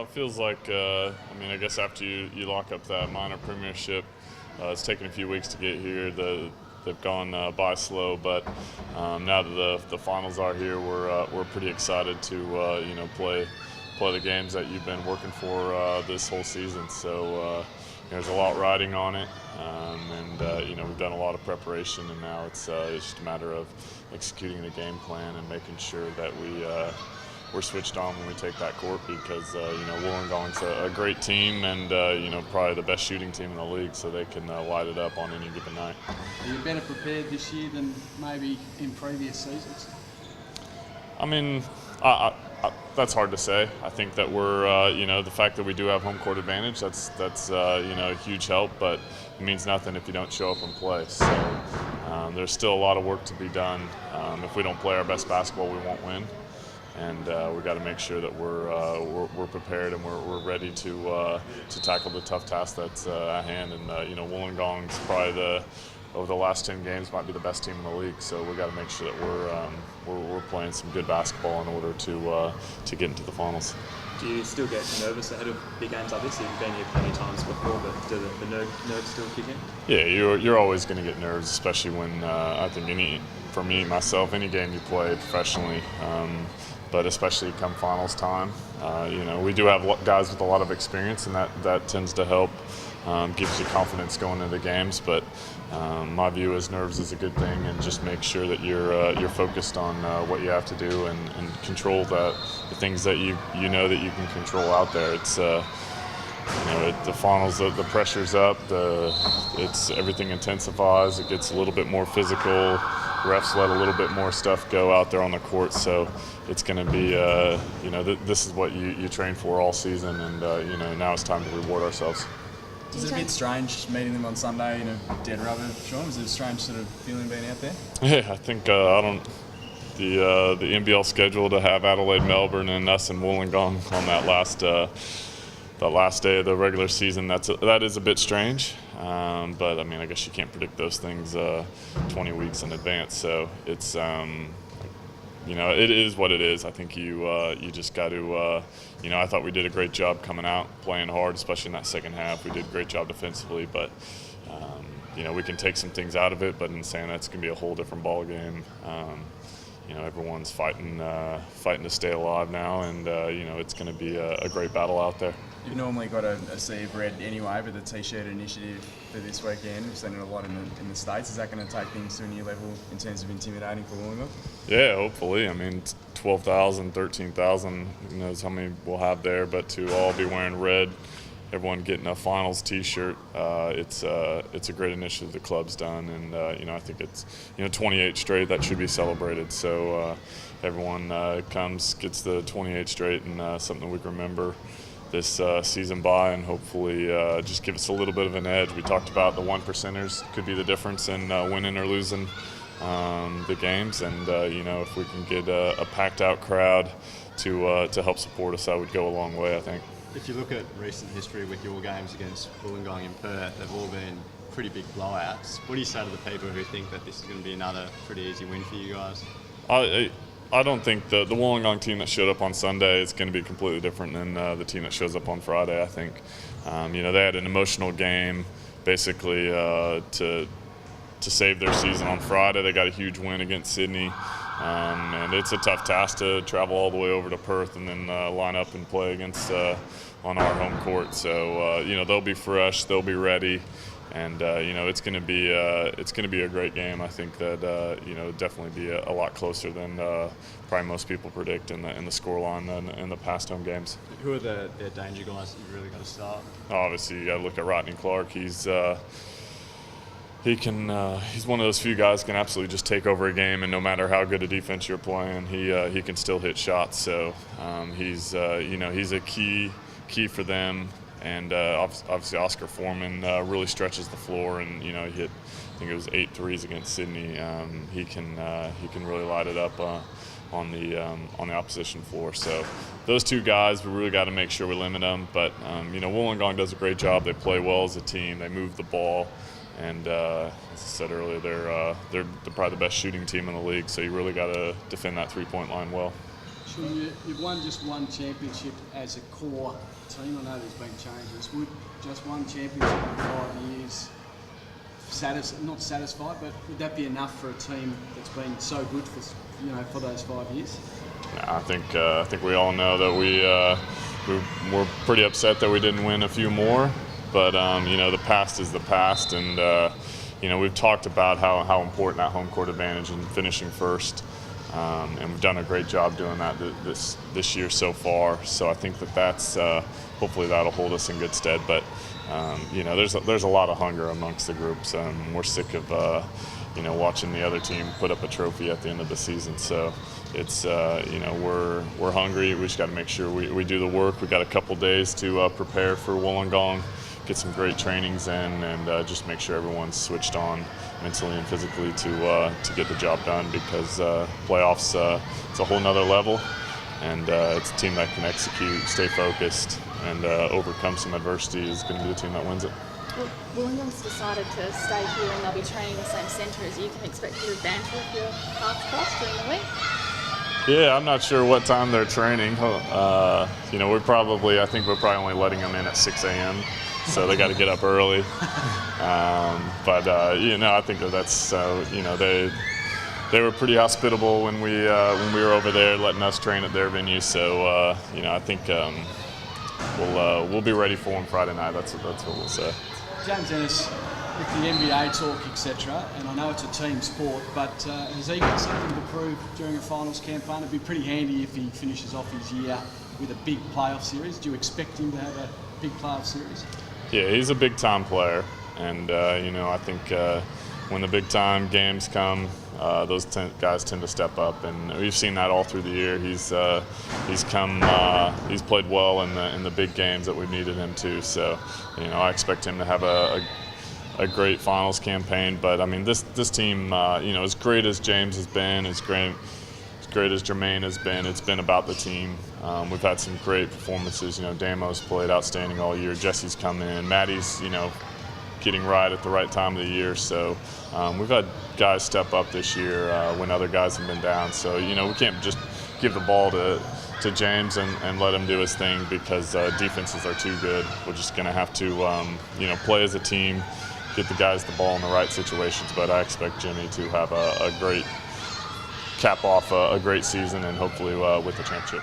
It feels like, I guess after you lock up that minor premiership, it's taken a few weeks to get here. They've gone by slow, but now that the finals are here, we're pretty excited to play the games that you've been working for this whole season. So there's a lot riding on it, and we've done a lot of preparation, and now it's just a matter of executing the game plan and making sure that we're switched on when we take that court, because Wollongong's a great team, and probably the best shooting team in the league, so they can light it up on any given night. Are you better prepared this year than maybe in previous seasons? I mean, that's hard to say. I think that we're, the fact that we do have home court advantage, that's a huge help, but it means nothing if you don't show up and play. So there's still a lot of work to be done. If we don't play our best basketball, we won't win. And we got to make sure that we're prepared and we're ready to tackle the tough task that's at hand. And Wollongong's probably over the last 10 games might be the best team in the league. So we got to make sure that we're playing some good basketball in order to get into the finals. Do you still get nervous ahead of big games like this? You've been here plenty of times before, but do the nerves still kick in? Yeah, you're always going to get nerves, especially when I think for me myself, any game you play professionally. But especially come finals time, we do have guys with a lot of experience, and that tends to help, gives you confidence going into games. But my view is nerves is a good thing, and just make sure that you're focused on what you have to do and control the things that you know that you can control out there. It's the finals, the pressure's up, everything intensifies. It gets a little bit more physical. Refs let a little bit more stuff go out there on the court, so it's going to be, this is what you train for all season, and now it's time to reward ourselves. Is it a bit strange meeting them on Sunday in a dead rubber, Sean? Was it a strange sort of feeling being out there? Yeah, I think the NBL schedule to have Adelaide, Melbourne, and us in Wollongong on that last day of the regular season, that is a bit strange. But I guess you can't predict those things 20 weeks in advance. So it's it is what it is. I think you just got to I thought we did a great job coming out, playing hard, especially in that second half. We did a great job defensively, but we can take some things out of it. But in saying that, it's going to be a whole different ball game. Everyone's fighting to stay alive now, and it's going to be a great battle out there. You've normally got a sea of red anyway, but the T-shirt initiative for this weekend, we've seen it a lot in the States. Is that going to take things to a new level in terms of intimidating for Wollongong? Yeah, hopefully. 12,000, 13,000, who knows how many we'll have there, but to all be wearing red, everyone getting a finals T-shirt, it's a great initiative the club's done, and I think it's 28 straight that should be celebrated. So everyone comes, gets the 28 straight, and something we can remember this season by, and hopefully just give us a little bit of an edge. We talked about the 1%ers could be the difference in winning or losing the games, and if we can get a packed out crowd to help support us, that would go a long way, I think. If you look at recent history with your games against Wollongong and Perth, they've all been pretty big blowouts. What do you say to the people who think that this is going to be another pretty easy win for you guys? I don't think the Wollongong team that showed up on Sunday is going to be completely different than the team that shows up on Friday, I think. They had an emotional game, basically, to save their season on Friday. They got a huge win against Sydney. And it's a tough task to travel all the way over to Perth and then line up and play against on our home court. So they'll be fresh, they'll be ready, and it's going to be a great game. I think that definitely be a lot closer than probably most people predict in the scoreline than in the past home games. Who are the danger guys that you've really got to start? Obviously, you got to look at Rodney Clark. He's one of those few guys who can absolutely just take over a game, and no matter how good a defense you're playing, he can still hit shots. So he's a key for them. And obviously Oscar Foreman really stretches the floor, and he hit, I think it was 8 threes against Sydney. He can really light it up on the opposition floor. So those two guys, we really got to make sure we limit them. But Wollongong does a great job. They play well as a team. They move the ball. And as I said earlier, they're probably the best shooting team in the league, so you really got to defend that three-point line well. Sean, you've won just one championship as a core team. I know there's been changes. Would just one championship in 5 years not satisfied, but would that be enough for a team that's been so good for those 5 years? I think we all know that we're pretty upset that we didn't win a few more, but the past is the past, and we've talked about how important that home court advantage and finishing first, and we've done a great job doing that this year so far. So I think that's hopefully that'll hold us in good stead. But there's a lot of hunger amongst the groups. We're sick of watching the other team put up a trophy at the end of the season. So it's we're hungry. We just got to make sure we do the work. We got a couple days to prepare for Wollongong, get some great trainings in, and just make sure everyone's switched on mentally and physically to get the job done, because playoffs it's a whole nother level, and it's a team that can execute, stay focused, and overcome some adversity is going to be the team that wins it. Well, Wollongong's decided to stay here and they'll be training in the same centre as you. Can expect a bit of banter if you're half cross during the week? Yeah, I'm not sure what time they're training. I think we're probably only letting them in at 6 a.m., so they got to get up early. I think that's they were pretty hospitable when we were over there, letting us train at their venue. So I think we'll be ready for them Friday night. That's what we'll say. James Ennis, with the NBA talk, etc., and I know it's a team sport, but has he got something to prove during a finals campaign? It'd be pretty handy if he finishes off his year with a big playoff series. Do you expect him to have a big playoff series? Yeah, he's a big-time player, and I think when the big-time games come, those guys tend to step up, and we've seen that all through the year. He's played well in the big games that we've needed him to. So, I expect him to have a great finals campaign. But I mean, this team, as great as James has been, as great as Jermaine has been, it's been about the team. We've had some great performances. Damo's played outstanding all year. Jesse's come in. Maddie's, getting right at the right time of the year. So we've had guys step up this year when other guys have been down. So, we can't just give the ball to James and let him do his thing, because defenses are too good. We're just going to have to, play as a team, get the guys the ball in the right situations. But I expect Jimmy to have a great cap off a great season, and hopefully with the championship.